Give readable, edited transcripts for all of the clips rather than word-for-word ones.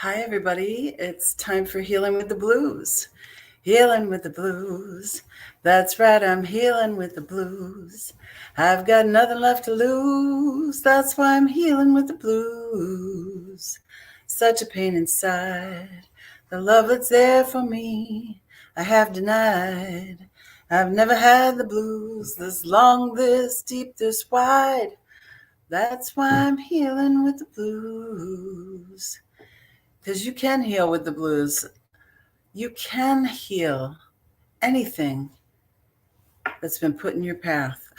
Hi, everybody. It's time for Healing with the Blues. Healing with the blues. That's right, I'm healing with the blues. I've got nothing left to lose. That's why I'm healing with the blues. Such a pain inside. The love that's there for me, I have denied. I've never had the blues this long, this deep, this wide. That's why I'm healing with the blues. Because you can heal with the blues. You can heal anything that's been put in your path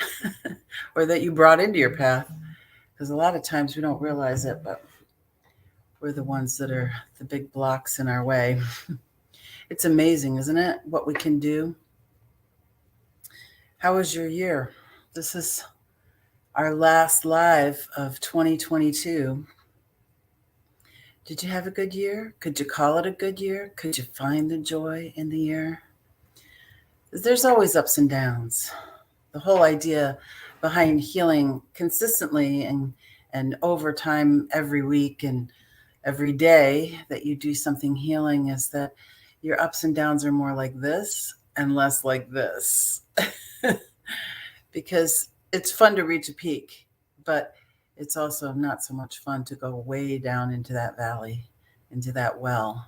or that you brought into your path. Because a lot of times we don't realize it, but we're the ones that are the big blocks in our way. It's amazing, isn't it? What we can do. How was your year? This is our last live of 2022. Did you have a good year? Could you call it a good year? Could you find the joy in the year? There's always ups and downs. The whole idea behind healing consistently and over time every week and every day that you do something healing is that your ups and downs are more like this and less like this. Because it's fun to reach a peak, but it's also not so much fun to go way down into that valley, into that well.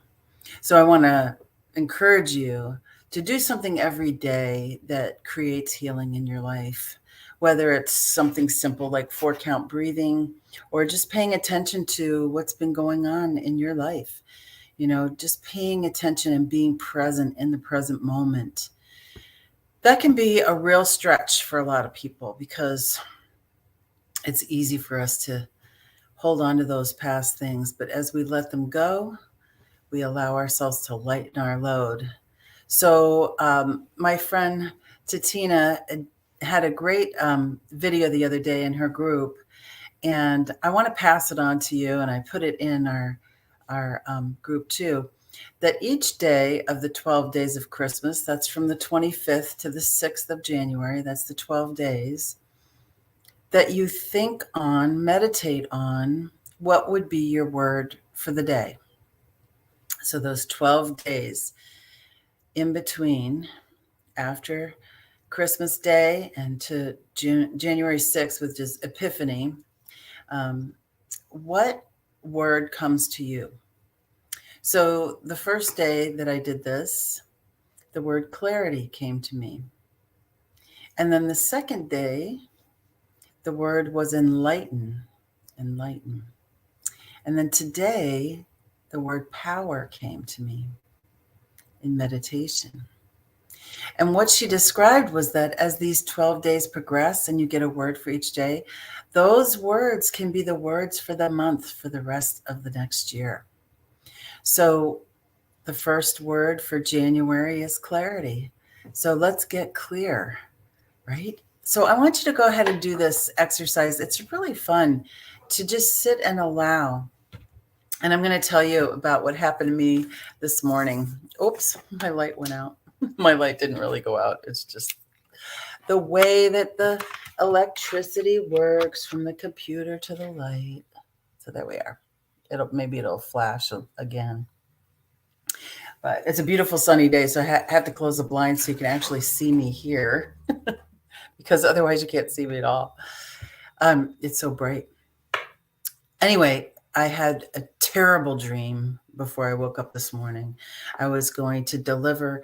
So I want to encourage you to do something every day that creates healing in your life, whether it's something simple like 4 count breathing or just paying attention to what's been going on in your life. Just paying attention and being present in the present moment. That can be a real stretch for a lot of people because it's easy for us to hold on to those past things. But as we let them go, we allow ourselves to lighten our load. So, my friend Tatina had a great video the other day in her group, and I want to pass it on to you. And I put it in our group too. That each day of the 12 days of Christmas, that's from the 25th to the 6th of January, that's the 12 days, that you think on, meditate on what would be your word for the day. So, those 12 days in between, after Christmas Day and to January 6th, which is Epiphany, what word comes to you? So the first day that I did this, the word clarity came to me. And then the second day, the word was enlighten, enlighten. And then today, the word power came to me in meditation. And what she described was that as these 12 days progress and you get a word for each day, those words can be the words for the month for the rest of the next year. So the first word for January is clarity. So let's get clear, right? So I want you to go ahead and do this exercise. It's really fun to just sit and allow. And I'm going to tell you about what happened to me this morning. Oops, my light went out. My light didn't really go out. It's just the way that the electricity works from the computer to the light. So there we are. Maybe it'll flash again. But it's a beautiful sunny day, so I have to close the blinds so you can actually see me here, because otherwise you can't see me at all. It's so bright. Anyway, I had a terrible dream before I woke up this morning. I was going to deliver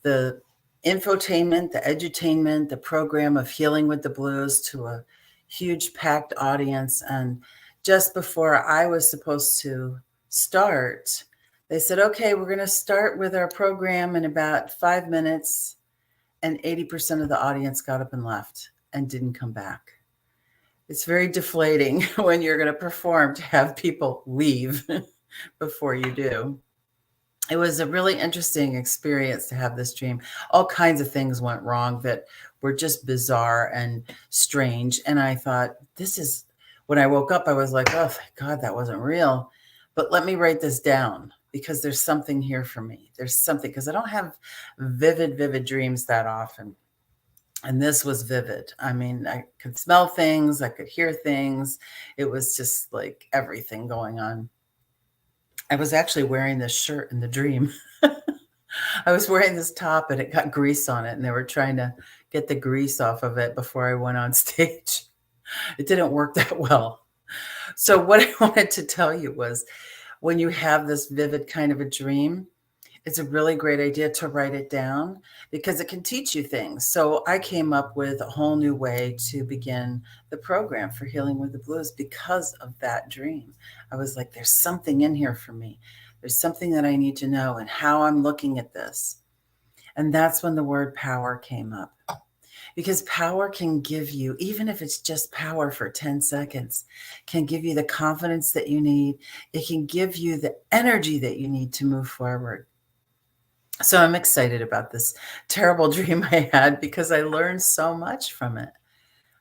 the infotainment, the edutainment, the program of Healing with the Blues to a huge packed audience. And just before I was supposed to start, they said, okay, we're going to start with our program in about 5 minutes. And 80% of the audience got up and left and didn't come back. It's very deflating when you're going to perform to have people leave before you do. It was a really interesting experience to have this dream. All kinds of things went wrong that were just bizarre and strange. And I thought, when I woke up, I was like, oh, thank God that wasn't real. But let me write this down because there's something here for me. There's something, because I don't have vivid dreams that often. And this was vivid. I mean, I could smell things, I could hear things. It was just like everything going on. I was actually wearing this shirt in the dream. I was wearing this top and it got grease on it, and they were trying to get the grease off of it before I went on stage. It didn't work that well. So, what I wanted to tell you was when you have this vivid kind of a dream, it's a really great idea to write it down because it can teach you things. So I came up with a whole new way to begin the program for Healing with the Blues because of that dream. I was like, there's something in here for me. There's something that I need to know and how I'm looking at this. And that's when the word power came up. Because power can give you, even if it's just power for 10 seconds, can give you the confidence that you need. It can give you the energy that you need to move forward. So I'm excited about this terrible dream I had because I learned so much from it.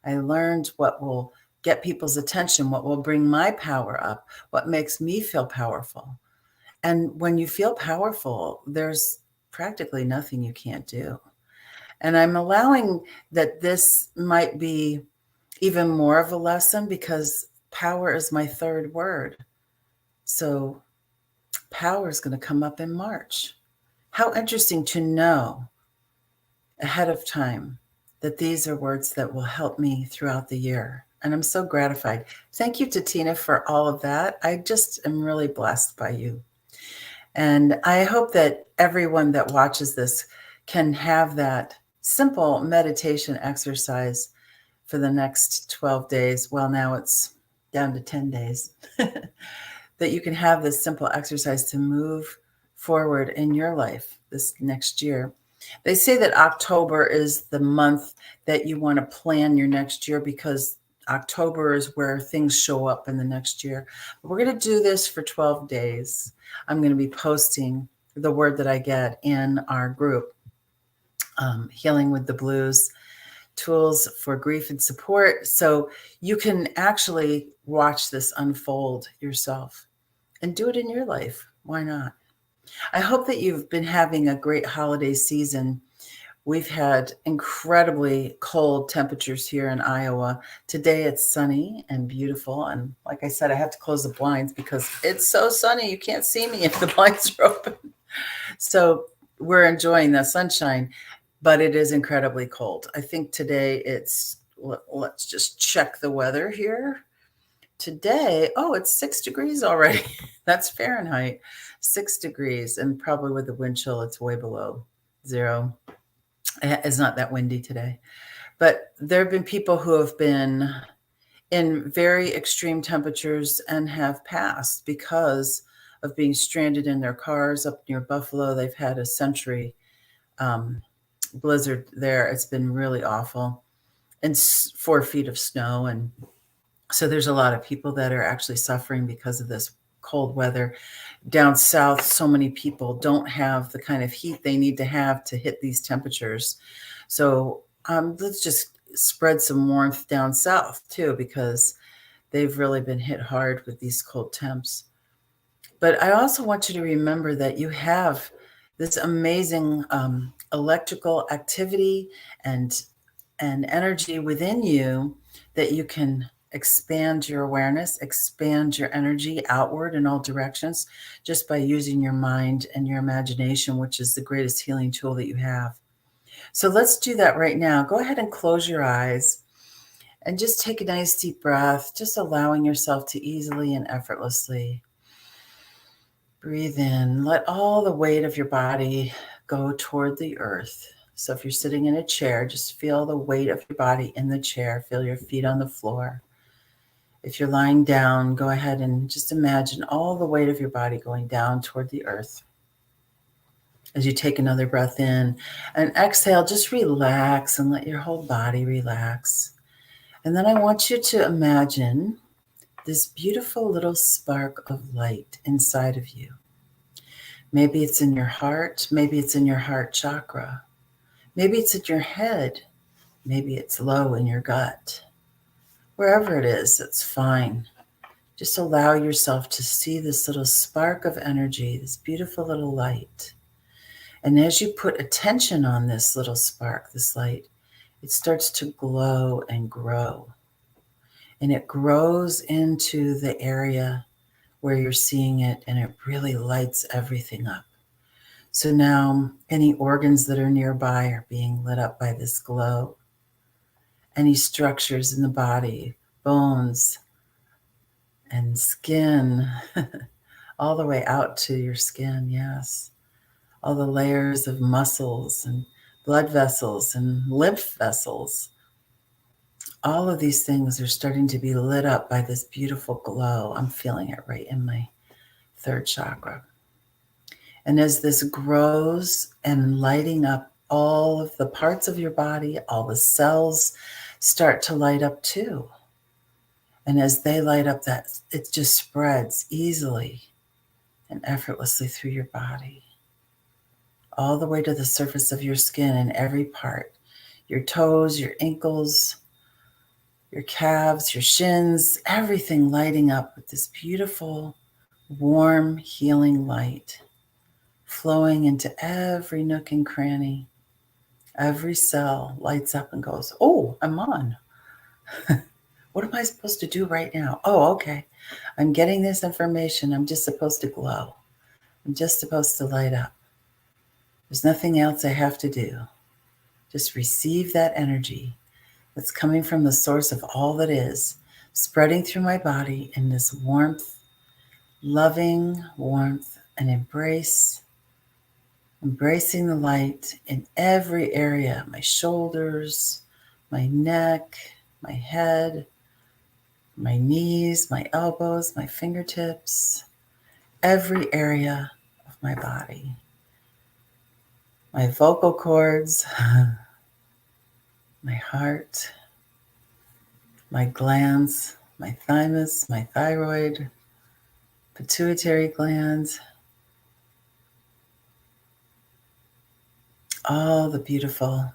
I learned what will get people's attention, what will bring my power up, what makes me feel powerful. And when you feel powerful, there's practically nothing you can't do. And I'm allowing that this might be even more of a lesson because power is my third word. So power is going to come up in March. How interesting to know ahead of time that these are words that will help me throughout the year. And I'm so gratified. Thank you to Tina for all of that. I just am really blessed by you. And I hope that everyone that watches this can have that simple meditation exercise for the next 12 days. Well, now it's down to 10 days. That you can have this simple exercise to move forward in your life this next year. They say that October is the month that you want to plan your next year because October is where things show up in the next year. We're going to do this for 12 days. I'm going to be posting the word that I get in our group, Healing with the Blues, Tools for Grief and Support. So you can actually watch this unfold yourself and do it in your life. Why not? I hope that you've been having a great holiday season. We've had incredibly cold temperatures here in Iowa. Today it's sunny and beautiful. And like I said, I have to close the blinds because it's so sunny. You can't see me if the blinds are open. So we're enjoying the sunshine, but it is incredibly cold. I think today let's just check the weather here. Today, it's 6 degrees already. That's Fahrenheit, 6 degrees. And probably with the wind chill, it's way below zero. It's not that windy today. But there have been people who have been in very extreme temperatures and have passed because of being stranded in their cars up near Buffalo. They've had a century blizzard there. It's been really awful. And 4 feet of snow. And so there's a lot of people that are actually suffering because of this cold weather. Down south, so many people don't have the kind of heat they need to have to hit these temperatures. So let's just spread some warmth down south too, because they've really been hit hard with these cold temps. But I also want you to remember that you have this amazing electrical activity and energy within you that you can expand your awareness, expand your energy outward in all directions just by using your mind and your imagination, which is the greatest healing tool that you have. So let's do that right now. Go ahead and close your eyes and just take a nice deep breath, just allowing yourself to easily and effortlessly breathe in. Let all the weight of your body go toward the earth. So if you're sitting in a chair, just feel the weight of your body in the chair. Feel your feet on the floor. If you're lying down, go ahead and just imagine all the weight of your body going down toward the earth. As you take another breath in and exhale, just relax and let your whole body relax. And then I want you to imagine this beautiful little spark of light inside of you. Maybe it's in your heart. Maybe it's in your heart chakra. Maybe it's in your head. Maybe it's low in your gut. Wherever it is, it's fine. Just allow yourself to see this little spark of energy, this beautiful little light. And as you put attention on this little spark, this light, it starts to glow and grow. And it grows into the area where you're seeing it, and it really lights everything up. So now any organs that are nearby are being lit up by this glow. Any structures in the body, bones and skin, all the way out to your skin, yes. All the layers of muscles and blood vessels and lymph vessels. All of these things are starting to be lit up by this beautiful glow. I'm feeling it right in my third chakra. And as this grows and lighting up, all of the parts of your body, all the cells start to light up too. And as they light up, that it just spreads easily and effortlessly through your body, all the way to the surface of your skin in every part, your toes, your ankles, your calves, your shins, everything lighting up with this beautiful, warm, healing light, flowing into every nook and cranny. Every cell lights up and goes, oh, I'm on. What am I supposed to do right now? Oh, okay. I'm getting this information. I'm just supposed to glow. I'm just supposed to light up. There's nothing else I have to do. Just receive that energy that's coming from the source of all that is, spreading through my body in this warmth, loving warmth and embrace, embracing the light in every area, my shoulders, my neck, my head, my knees, my elbows, my fingertips, every area of my body. My vocal cords, my heart, my glands, my thymus, my thyroid, pituitary glands, all the beautiful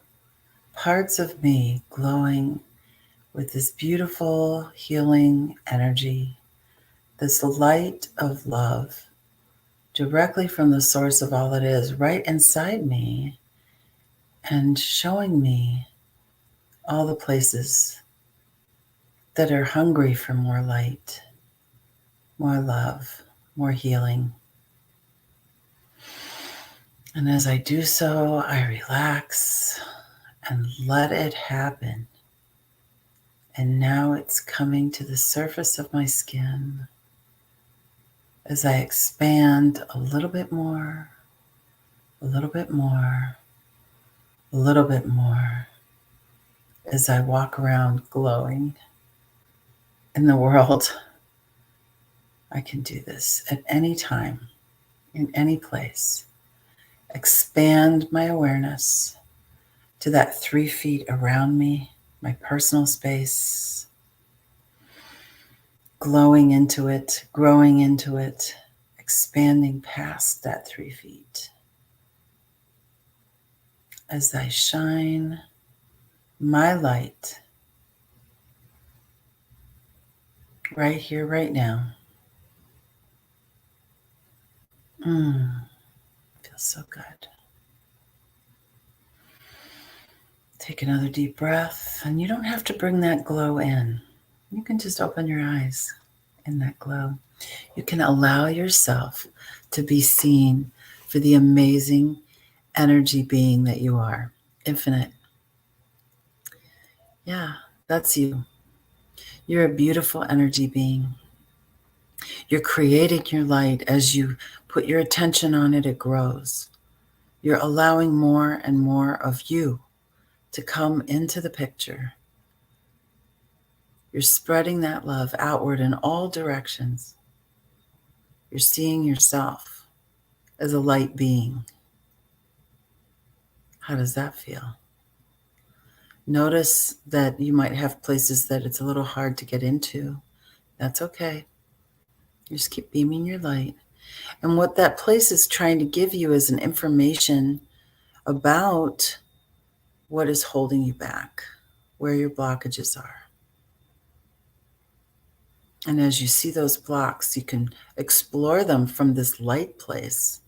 parts of me glowing with this beautiful healing energy, this light of love directly from the source of all that is right inside me, and showing me all the places that are hungry for more light, more love, more healing. And as I do so, I relax and let it happen. And now it's coming to the surface of my skin as I expand a little bit more, a little bit more, a little bit more, as I walk around glowing in the world. I can do this at any time, in any place. Expand my awareness to that 3 feet around me, my personal space, glowing into it, growing into it, expanding past that 3 feet. As I shine my light right here, right now. Feels so good. Take another deep breath, and you don't have to bring that glow in. You can just open your eyes in that glow. You can allow yourself to be seen for the amazing energy being that you are, infinite. Yeah, that's you. You're a beautiful energy being. You're creating your light. As you put your attention on it, it grows. You're allowing more and more of you to come into the picture. You're spreading that love outward in all directions. You're seeing yourself as a light being. How does that feel? Notice that you might have places that it's a little hard to get into. That's okay. You just keep beaming your light. And what that place is trying to give you is an information about what is holding you back, where your blockages are. And as you see those blocks, you can explore them from this light place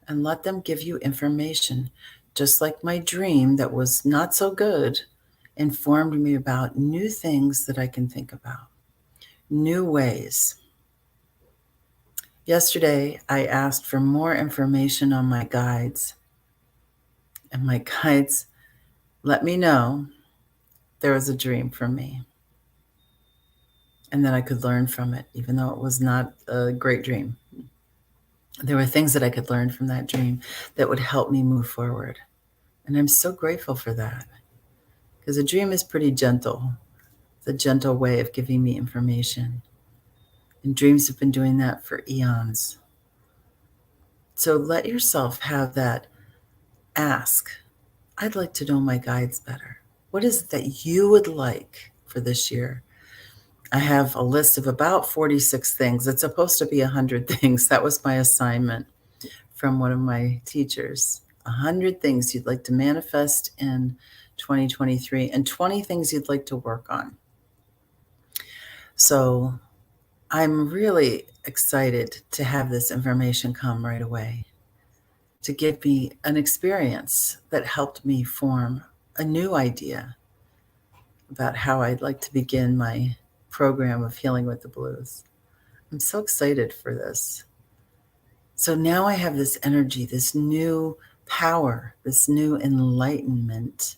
and let them give you information. Just like my dream that was not so good informed me about new things that I can think about, new ways. Yesterday, I asked for more information on my guides, and my guides let me know there was a dream for me and that I could learn from it, even though it was not a great dream. There were things that I could learn from that dream that would help me move forward. And I'm so grateful for that, because a dream is pretty gentle. It's a gentle way of giving me information. And dreams have been doing that for eons. So let yourself have that ask. I'd like to know my guides better. What is it that you would like for this year? I have a list of about 46 things. It's supposed to be 100 things. That was my assignment from one of my teachers. 100 things you'd like to manifest in 2023 and 20 things you'd like to work on. So I'm really excited to have this information come right away, to give me an experience that helped me form a new idea about how I'd like to begin my program of Healing with the Blues. I'm so excited for this. So now I have this energy, this new power, this new enlightenment.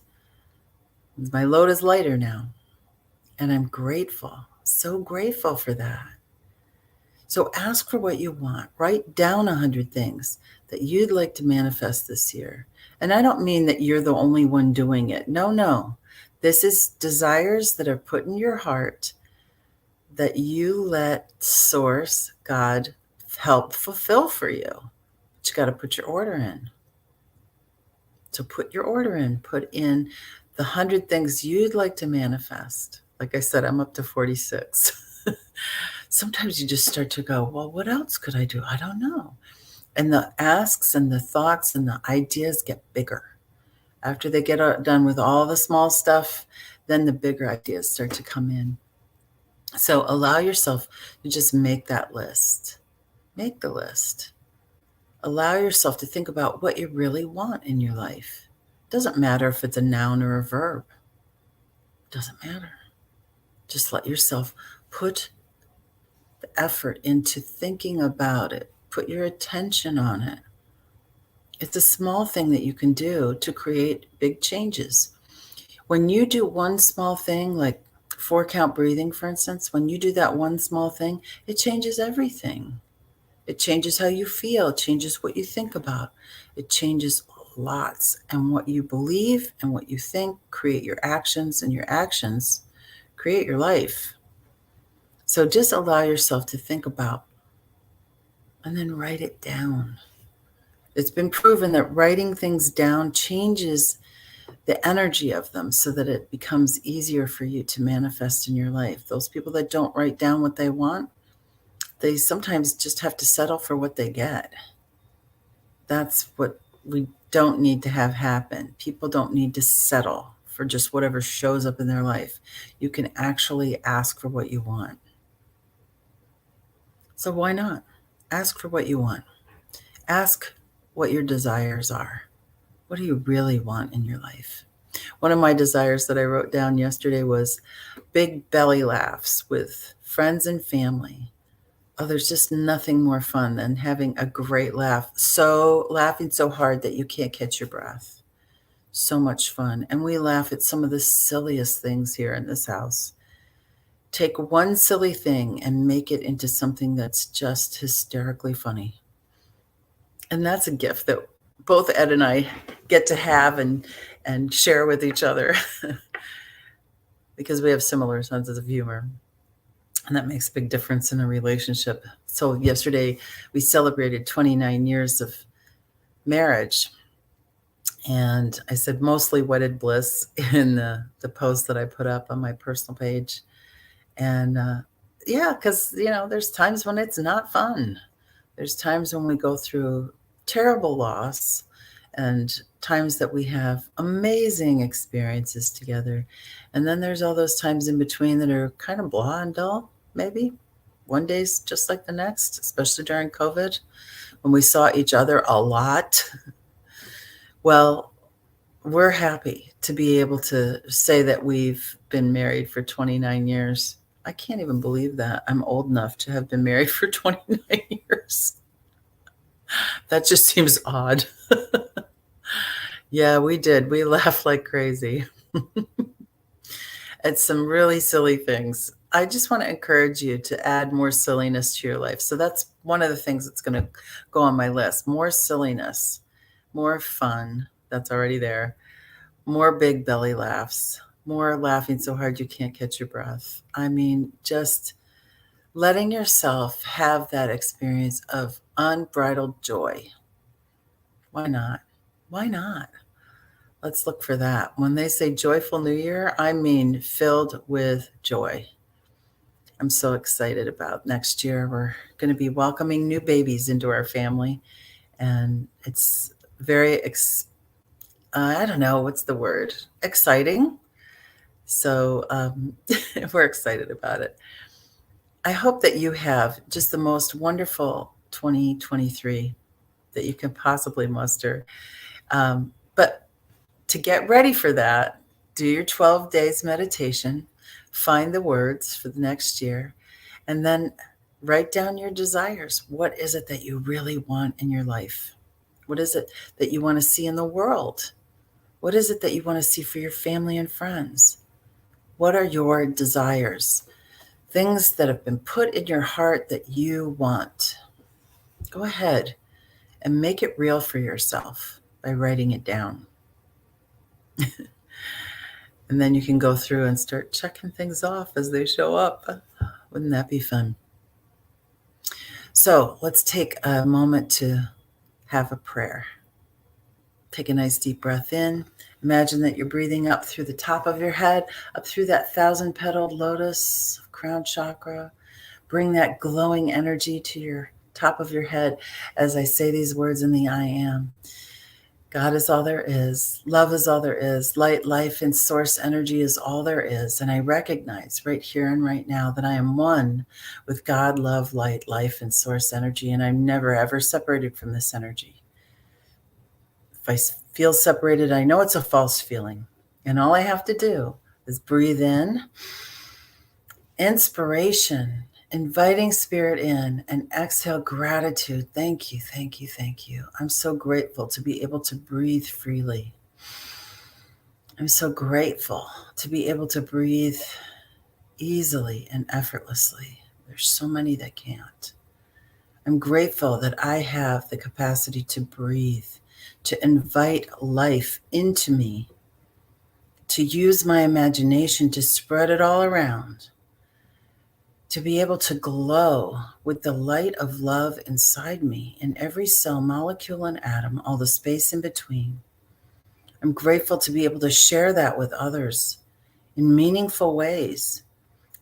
My load is lighter now, and I'm grateful, so grateful for that. So ask for what you want. Write down 100 things that you'd like to manifest this year. And I don't mean that you're the only one doing it. No. This is desires that are put in your heart that you let Source, God, help fulfill for you. But you got to put your order in. So put your order in. Put in the 100 things you'd like to manifest. Like I said, I'm up to 46. Sometimes you just start to go, well, what else could I do? I don't know. And the asks and the thoughts and the ideas get bigger. After they get done with all the small stuff, then the bigger ideas start to come in. So allow yourself to just make that list. Make the list. Allow yourself to think about what you really want in your life. It doesn't matter if it's a noun or a verb. It doesn't matter. Just let yourself put the effort into thinking about it. Put your attention on it. It's a small thing that you can do to create big changes. When you do one small thing, like 4-count breathing, for instance, when you do that one small thing, it changes everything. It changes how you feel, it changes what you think about. It changes lots. And what you believe and what you think create your actions, and your actions create your life. So just allow yourself to think about and then write it down. It's been proven that writing things down changes the energy of them so that it becomes easier for you to manifest in your life. Those people that don't write down what they want, they sometimes just have to settle for what they get. That's what we don't need to have happen. People don't need to settle for just whatever shows up in their life. You can actually ask for what you want. So why not? Ask for what you want. Ask what your desires are. What do you really want in your life? One of my desires that I wrote down yesterday was big belly laughs with friends and family. Oh, there's just nothing more fun than having a great laugh. So laughing so hard that you can't catch your breath. So much fun. And we laugh at some of the silliest things here in this house. Take one silly thing and make it into something that's just hysterically funny. And that's a gift that both Ed and I get to have and share with each other because we have similar senses of humor. And that makes a big difference in a relationship. So yesterday we celebrated 29 years of marriage. And I said mostly wedded bliss in the post that I put up on my personal page. And yeah, because, there's times when it's not fun. There's times when we go through terrible loss and times that we have amazing experiences together. And then there's all those times in between that are kind of blah and dull, maybe. One day's just like the next, especially during COVID, when we saw each other a lot. Well, we're happy to be able to say that we've been married for 29 years. I can't even believe that. I'm old enough to have been married for 29 years. years. That just seems odd. Yeah, we did. We laughed like crazy at some really silly things. I just want to encourage you to add more silliness to your life. So that's one of the things that's going to go on my list. More silliness, more fun. That's already there. More big belly laughs, more laughing so hard you can't catch your breath. I mean, just letting yourself have that experience of unbridled joy. Why not? Why not? Let's look for that. When they say joyful new year, I mean filled with joy. I'm so excited about next year. We're going to be welcoming new babies into our family. And it's very, I don't know, what's the word? Exciting. So we're excited about it. I hope that you have just the most wonderful 2023 that you can possibly muster. But to get ready for that, do your 12 days meditation, find the words for the next year, and then write down your desires. What is it that you really want in your life? What is it that you want to see in the world? What is it that you want to see for your family and friends? What are your desires? Things that have been put in your heart that you want. Go ahead and make it real for yourself by writing it down. And then you can go through and start checking things off as they show up. Wouldn't that be fun? So let's take a moment to have a prayer. Take a nice deep breath in. Imagine that you're breathing up through the top of your head, up through that 1,000-petaled lotus, crown chakra. Bring that glowing energy to your top of your head as I say these words in the I am. God is all there is. Love is all there is. Light, life, and source energy is all there is. And I recognize right here and right now that I am one with God, love, light, life, and source energy. And I'm never, ever separated from this energy. If I feel separated, I know it's a false feeling. And all I have to do is breathe in, inspiration, inviting spirit in, and exhale gratitude. Thank you, thank you, thank you. I'm so grateful to be able to breathe freely. I'm so grateful to be able to breathe easily and effortlessly. There's so many that can't. I'm grateful that I have the capacity to breathe, to invite life into me, to use my imagination to spread it all around, to be able to glow with the light of love inside me in every cell, molecule, and atom, all the space in between. I'm grateful to be able to share that with others in meaningful ways.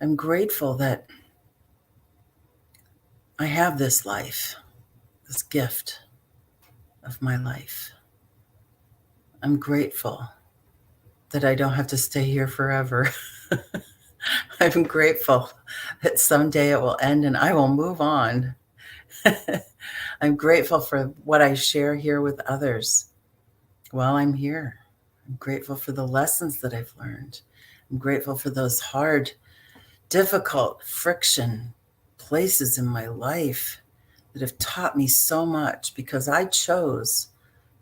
I'm grateful that I have this life, this gift of my life. I'm grateful that I don't have to stay here forever. I'm grateful that someday it will end and I will move on. I'm grateful for what I share here with others while I'm here. I'm grateful for the lessons that I've learned. I'm grateful for those hard, difficult, friction places in my life that have taught me so much because I chose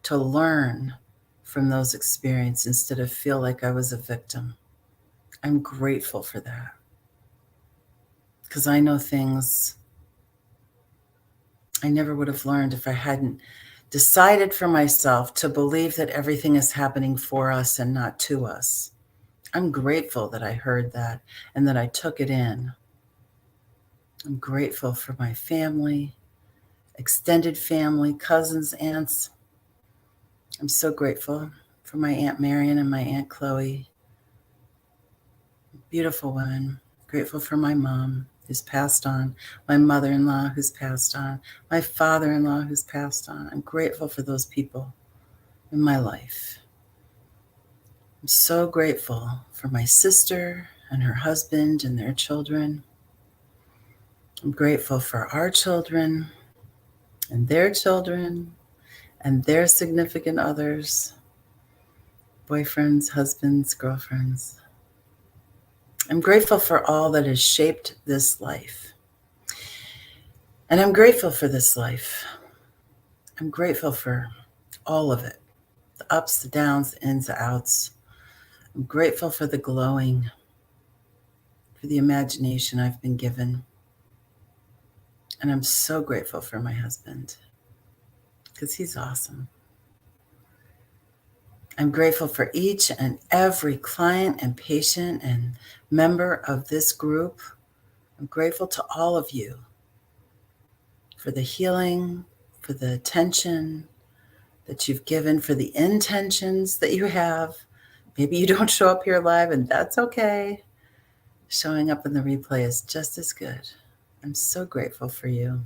to learn from those experiences instead of feel like I was a victim. I'm grateful for that because I know things I never would have learned if I hadn't decided for myself to believe that everything is happening for us and not to us. I'm grateful that I heard that and that I took it in. I'm grateful for my family, extended family, cousins, aunts. I'm so grateful for my Aunt Marion and my Aunt Chloe. Beautiful women. Grateful for my mom who's passed on, my mother-in-law who's passed on, my father-in-law who's passed on. I'm grateful for those people in my life. I'm so grateful for my sister and her husband and their children. I'm grateful for our children and their children and their significant others, boyfriends, husbands, girlfriends. I'm grateful for all that has shaped this life. And I'm grateful for this life. I'm grateful for all of it, the ups, the downs, the ins, the outs. I'm grateful for the glowing, for the imagination I've been given. And I'm so grateful for my husband because he's awesome. I'm grateful for each and every client and patient and member of this group. I'm grateful to all of you for the healing, for the attention that you've given, for the intentions that you have. Maybe you don't show up here live, and that's okay. Showing up in the replay is just as good. I'm so grateful for you.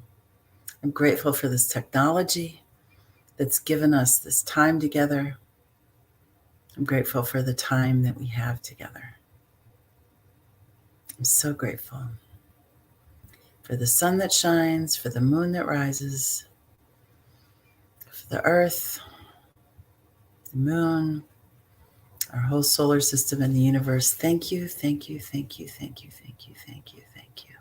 I'm grateful for this technology that's given us this time together. I'm grateful for the time that we have together. I'm so grateful for the sun that shines, for the moon that rises, for the earth, the moon, our whole solar system and the universe. Thank you, thank you, thank you, thank you, thank you, thank you, thank you.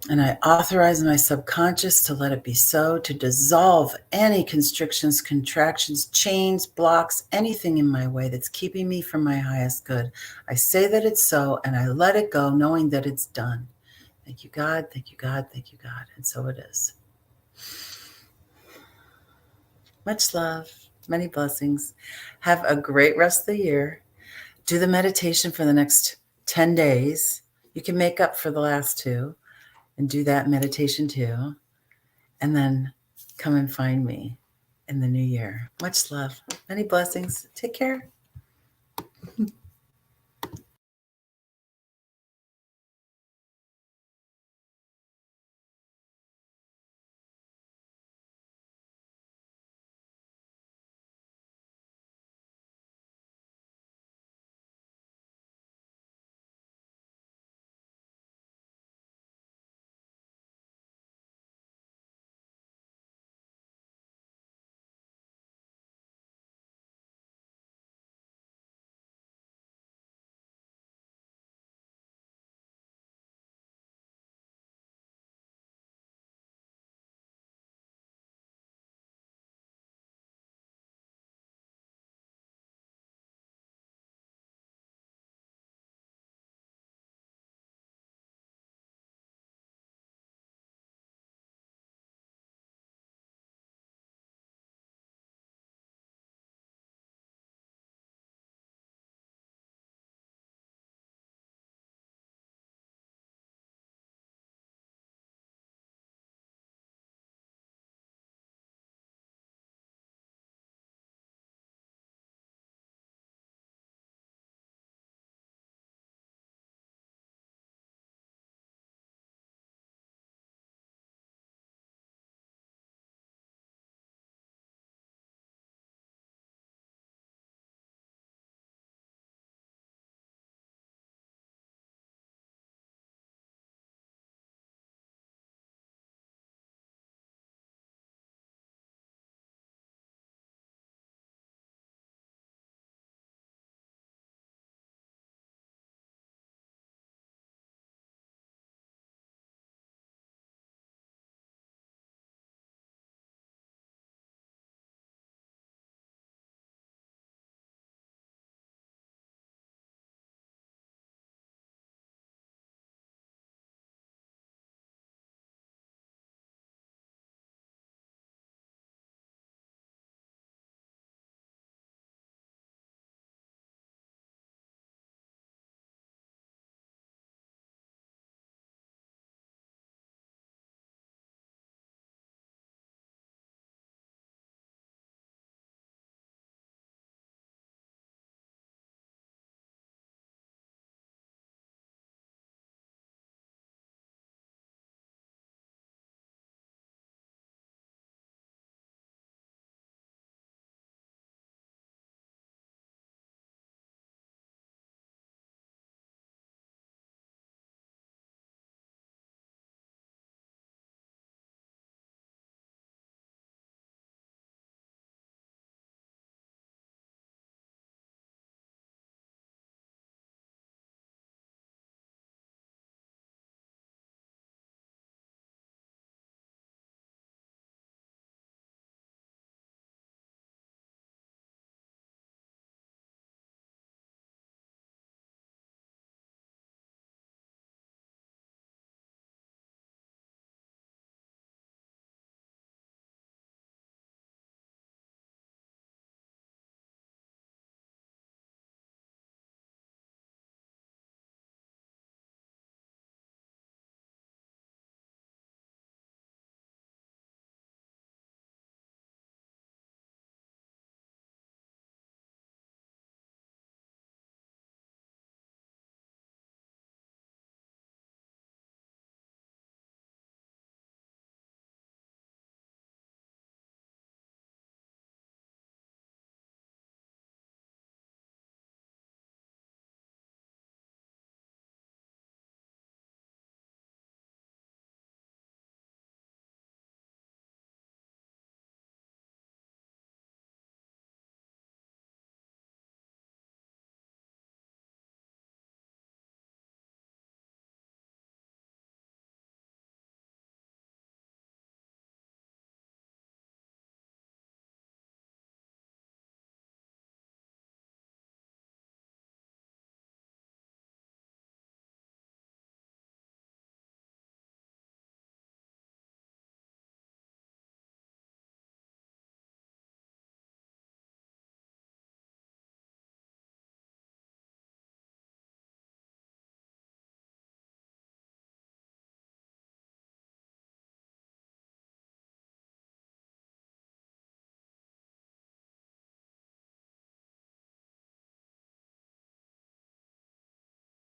And I authorize my subconscious to let it be so, to dissolve any constrictions, contractions, chains, blocks, anything in my way that's keeping me from my highest good. I say that it's so, and I let it go, knowing that it's done. Thank you, God. Thank you, God. Thank you, God. And so it is. Much love. Many blessings. Have a great rest of the year. Do the meditation for the next 10 days. You can make up for the last 2 and do that meditation too. And then come and find me in the new year. Much love. Many blessings. Take care.